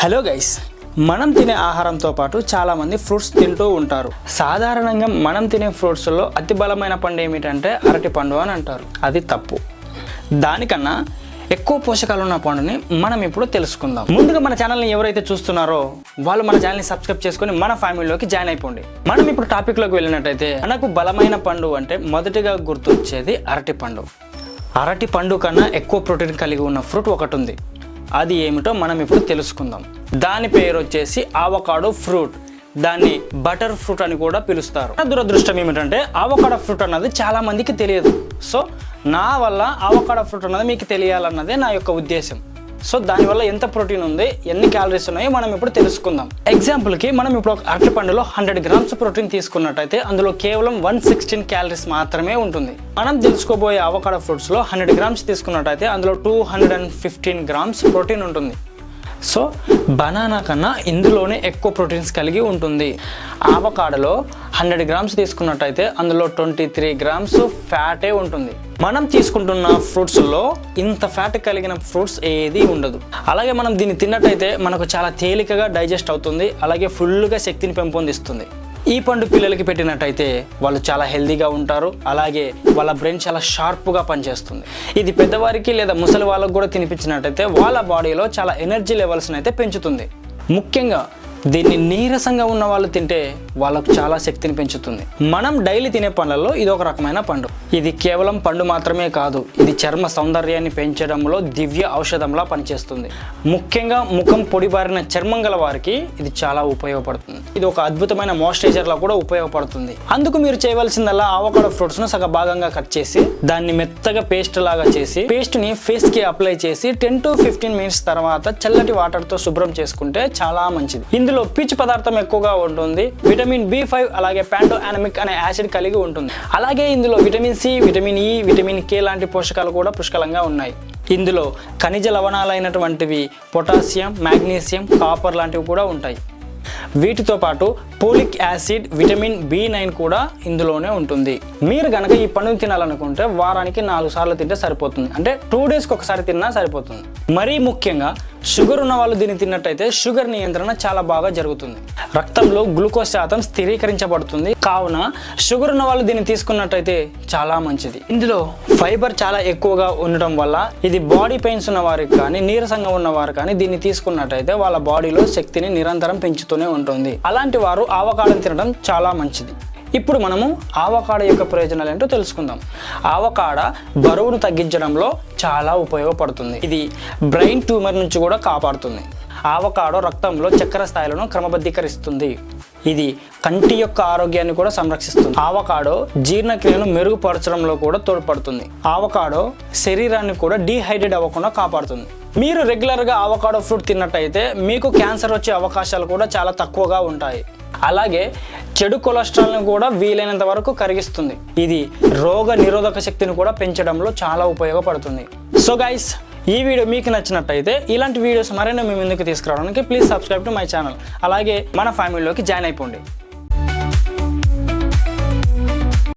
Hello guys, మనం తినే ఆహారంతో పాటు చాలామంది ఫ్రూట్స్ తింటూ ఉంటారు. సాధారణంగా మనం తినే ఫ్రూట్స్లో అతి బలమైన పండు ఏమిటంటే అరటి పండు అని అంటారు. అది తప్పు. దానికన్నా ఎక్కువ పోషకాలు ఉన్న పండుని మనం ఇప్పుడు తెలుసుకుందాం. ముందుగా మన ఛానల్ని ఎవరైతే చూస్తున్నారో వాళ్ళు మన ఛానల్ని సబ్స్క్రైబ్ చేసుకొని మన ఫ్యామిలీలోకి జాయిన్ అయిపోండి. మనం ఇప్పుడు టాపిక్లోకి వెళ్ళినట్టయితే మనకు బలమైన పండు అంటే మొదటిగా గుర్తొచ్చేది అరటి పండు. అరటి పండు కన్నా ఎక్కువ ప్రోటీన్ కలిగి ఉన్న ఫ్రూట్ ఒకటి ఉంది. అది ఏమిటో మనం ఇప్పుడు తెలుసుకుందాం. దాని పేరు వచ్చేసి అవకాడో ఫ్రూట్. దాన్ని బటర్ ఫ్రూట్ అని కూడా పిలుస్తారు. దురదృష్టం ఏమిటంటే అవకాడో ఫ్రూట్ అన్నది చాలా మందికి తెలియదు. సో నా వల్ల అవకాడో ఫ్రూట్ అన్నది మీకు తెలియాలన్నదే నా యొక్క ఉద్దేశం. సో దానివల్ల ఎంత ప్రోటీన్ ఉంది, ఎన్ని క్యాలరీస్ ఉన్నాయో మనం ఇప్పుడు తెలుసుకుందాం. ఎగ్జాంపుల్కి మనం ఇప్పుడు ఒక అరటి పండులో 100 గ్రామ్స్ ప్రోటీన్ తీసుకున్నట్టయితే అందులో కేవలం 116 క్యాలరీస్ మాత్రమే ఉంటుంది. మనం తెలుసుకోబోయే అవకాడో ఫ్రూట్స్లో 100 గ్రామ్స్ తీసుకున్నట్టయితే అందులో 215 గ్రామ్స్ ప్రోటీన్ ఉంటుంది. సో బనానా కన్నా ఇందులోనే ఎక్కువ ప్రోటీన్స్ కలిగి ఉంటుంది. అవకాడోలో 100 గ్రామ్స్ తీసుకున్నట్టయితే అందులో 23 గ్రామ్స్ ఫ్యాటే ఉంటుంది. మనం తీసుకుంటున్న ఫ్రూట్స్లో ఇంత ఫ్యాట్ కలిగిన ఫ్రూట్స్ ఏది ఉండదు. అలాగే మనం దీన్ని తిన్నట్టయితే మనకు చాలా తేలికగా డైజెస్ట్ అవుతుంది. అలాగే ఫుల్గా శక్తిని పెంపొందిస్తుంది. ఈ పండు పిల్లలకి పెట్టినట్టయితే వాళ్ళు చాలా హెల్తీగా ఉంటారు. అలాగే వాళ్ళ బ్రెయిన్ చాలా షార్ప్గా పనిచేస్తుంది. ఇది పెద్దవారికి లేదా ముసలి వాళ్ళకు కూడా తినిపించినట్టయితే వాళ్ళ బాడీలో చాలా ఎనర్జీ లెవెల్స్ని అయితే పెంచుతుంది. ముఖ్యంగా దీన్ని నీరసంగా ఉన్న వాళ్ళు తింటే వాళ్ళకు చాలా శక్తిని పెంచుతుంది. మనం డైలీ తినే పండ్లలో ఇది ఒక రకమైన పండు. ఇది కేవలం పండు మాత్రమే కాదు, ఇది చర్మ సౌందర్యాన్ని పెంచడంలో దివ్య ఔషధంలా పనిచేస్తుంది. ముఖ్యంగా ముఖం పొడిబారిన చర్మం గల వారికి ఇది చాలా ఉపయోగపడుతుంది. ఇది ఒక అద్భుతమైన మాయిశ్చరైజర్లా కూడా ఉపయోగపడుతుంది. అందుకు మీరు చేయవలసిందల్లా అవకాడో ఫ్రూట్స్ ను సగ భాగంగా కట్ చేసి దాన్ని మెత్తగా పేస్ట్ లాగా చేసి పేస్ట్ ని ఫేస్ కి అప్లై చేసి 10 to 15 మినిట్స్ తర్వాత చల్లటి వాటర్ తో శుభ్రం చేసుకుంటే చాలా మంచిది. ఇందులో పీచు పదార్థం ఎక్కువగా ఉంటుంది. విటమిన్ B5 అలాగే ప్యాంటోయానమిక్ అనే యాసిడ్ కలిగి ఉంటుంది. అలాగే ఇందులో vitamin C, vitamin E, vitamin K లాంటి పోషకాలు కూడా పుష్కలంగా ఉన్నాయి. ఇందులో ఖనిజ లవణాలైనటువంటివి పొటాషియం, మాగ్నీషియం, కాపర్ లాంటివి కూడా ఉంటాయి. వీటితో పాటు పోలిక్ యాసిడ్, విటమిన్ B9 కూడా ఇందులోనే ఉంటుంది. మీరు కనుక ఈ పండుని తినాలనుకుంటే వారానికి 4 సార్లు తింటే సరిపోతుంది. అంటే 2 డేస్కి ఒకసారి తిన్నా సరిపోతుంది. మరీ ముఖ్యంగా షుగర్ ఉన్న వాళ్ళు దీన్ని తిన్నట్టయితే షుగర్ నియంత్రణ చాలా బాగా జరుగుతుంది. రక్తంలో గ్లూకోజ్ శాతం స్థిరీకరించబడుతుంది. కావున షుగర్ ఉన్న వాళ్ళు దీన్ని తీసుకున్నట్టయితే చాలా మంచిది. ఇందులో ఫైబర్ చాలా ఎక్కువగా ఉండడం వల్ల ఇది బాడీ పెయిన్స్ ఉన్న వారికి కానీ నీరసంగా ఉన్నవారు కానీ దీన్ని తీసుకున్నట్టయితే వాళ్ళ బాడీలో శక్తిని నిరంతరం పెంచుతూనే ఉంటుంది. అలాంటి వారు అవకాడోని తినడం చాలా మంచిది. ఇప్పుడు మనము అవకాడో యొక్క ప్రయోజనాలు ఏంటో తెలుసుకుందాం. అవకాడో బరువును తగ్గించడంలో చాలా ఉపయోగపడుతుంది. ఇది బ్రెయిన్ ట్యూమర్ నుంచి కూడా కాపాడుతుంది. అవకాడో రక్తంలో చక్కెర స్థాయిలను క్రమబద్ధీకరిస్తుంది. ఇది కంటి యొక్క ఆరోగ్యాన్ని కూడా సంరక్షిస్తుంది. అవకాడో జీర్ణక్రియను మెరుగుపరచడంలో కూడా తోడ్పడుతుంది. అవకాడో శరీరాన్ని కూడా డీహైడ్రేట్ అవ్వకుండా కాపాడుతుంది. మీరు రెగ్యులర్గా అవకాడో ఫ్రూట్ తిన్నట్టయితే మీకు క్యాన్సర్ వచ్చే అవకాశాలు కూడా చాలా తక్కువగా ఉంటాయి. అలాగే చెడు కొలెస్ట్రాల్ని కూడా వీలైనంత వరకు కరిగిస్తుంది. ఇది రోగ నిరోధక శక్తిని కూడా పెంచడంలో చాలా ఉపయోగపడుతుంది. సో గైస్, ఈ వీడియో మీకు నచ్చినట్టయితే ఇలాంటి వీడియోస్ మరెన్నో మీ ముందుకు తీసుకురావడానికి please subscribe to my channel. అలాగే మన ఫ్యామిలీలోకి జాయిన్ అయిపోండి.